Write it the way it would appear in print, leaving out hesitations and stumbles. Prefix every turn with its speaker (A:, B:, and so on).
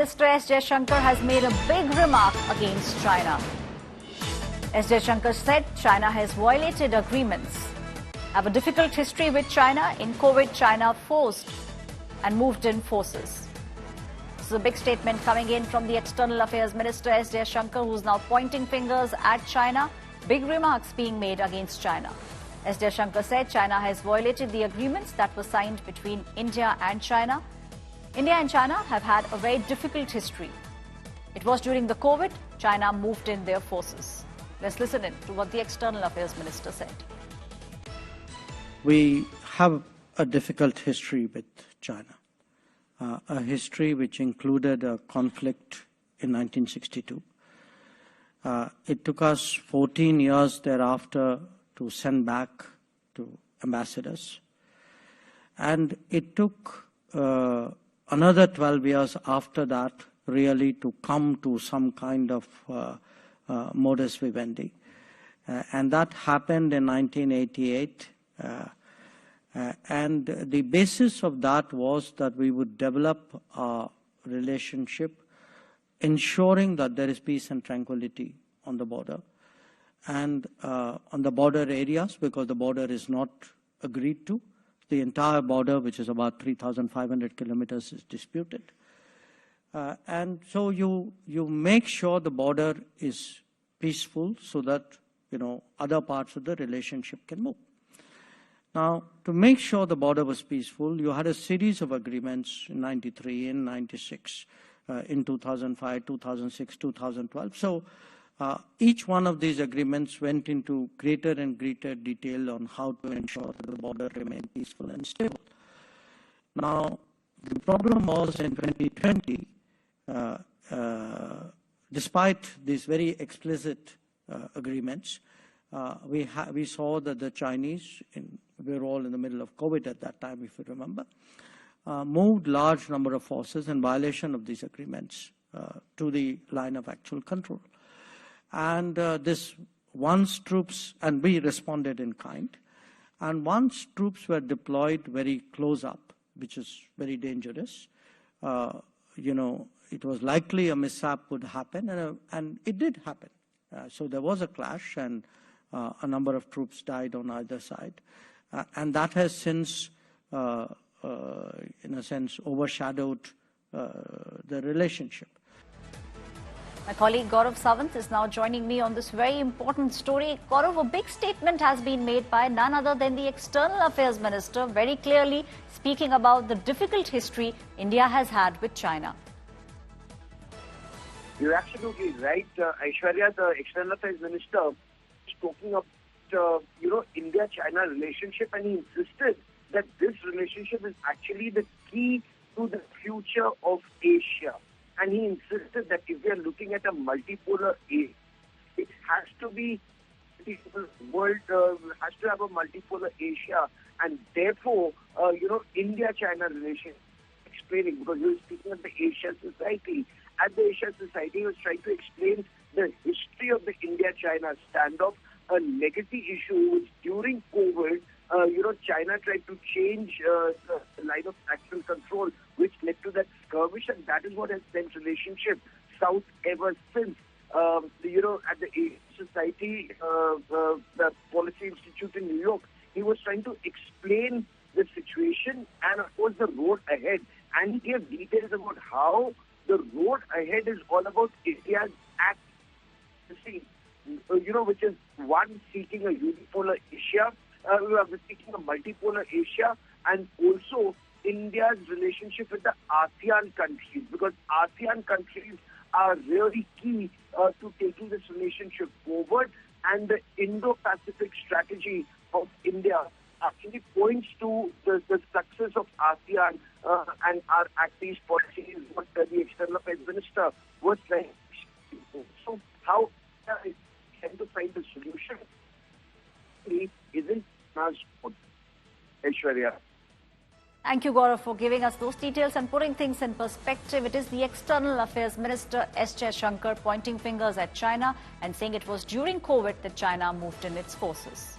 A: Minister S Jaishankar has made a big remark against China. S Jaishankar said China has violated agreements, have a difficult history with China. In COVID, China forced and moved in forces. This is a big statement coming in from the External Affairs Minister S Jaishankar, who's now pointing fingers at China. Big remarks being made against China. S Jaishankar said China has violated the agreements that were signed between India and China. India and China have had a very difficult history. It was during the COVID, China moved in their forces. Let's listen in to what the External Affairs Minister said.
B: We have a difficult history with China, a history which included a conflict in 1962. It took us 14 years thereafter to send back to ambassadors. And it took another 12 years after that really to come to some kind of modus vivendi. And that happened in 1988. And the basis of that was that we would develop a relationship ensuring that there is peace and tranquility on the border and on the border areas, because the border is not agreed to. The entire border, which is about 3,500 kilometers, is disputed. And so you make sure the border is peaceful so that, other parts of the relationship can move. Now, to make sure the border was peaceful, you had a series of agreements in 93, in 96, in 2005, 2006, 2012. So each one of these agreements went into greater and greater detail on how to ensure that the border remained peaceful and stable. Now, the problem was in 2020, despite these very explicit agreements, we saw that the Chinese, we were all in the middle of COVID at that time, if you remember, moved large number of forces in violation of these agreements to the line of actual control. And once troops, and we responded in kind, and once troops were deployed very close up, which is very dangerous, it was likely a mishap would happen, and it did happen. So there was a clash, and a number of troops died on either side. And that has since, in a sense, overshadowed the relationship.
A: My colleague Gaurav Sawant is now joining me on this very important story. Gaurav, a big statement has been made by none other than the External Affairs Minister, very clearly speaking about the difficult history India has had with China.
C: You're absolutely right, Aishwarya. The External Affairs Minister is talking about, India-China relationship, and he insisted that this relationship is actually the key to the future of Asia. And he insisted that if we are looking at a multipolar age, it has to be, the world has to have a multipolar Asia, and therefore, India-China relationship, explaining, because he was speaking of the Asia Society. At the Asia Society, he was trying to explain the history of the India-China standoff, a legacy issue which during COVID, China tried to change the line of actual control, which led to that skirmish, and that is what has sent relationship south ever since. At the Asian Society, the Policy Institute in New York, he was trying to explain the situation and, of course, the road ahead. And he gave details about how the road ahead is all about India's act, which is one, seeking a unipolar Asia, seeking a multipolar Asia, and also India's relationship with the ASEAN countries, because ASEAN countries are really key to taking this relationship forward, and the Indo-Pacific strategy of India actually points to the success of ASEAN and our Act-East policy is what the External Affairs Minister was saying. So how is trying to find the solution isn't transport. Aishwarya.
A: Thank you, Gaurav, for giving us those details and putting things in perspective. It is the External Affairs Minister S Jaishankar pointing fingers at China and saying it was during COVID that China moved in its forces.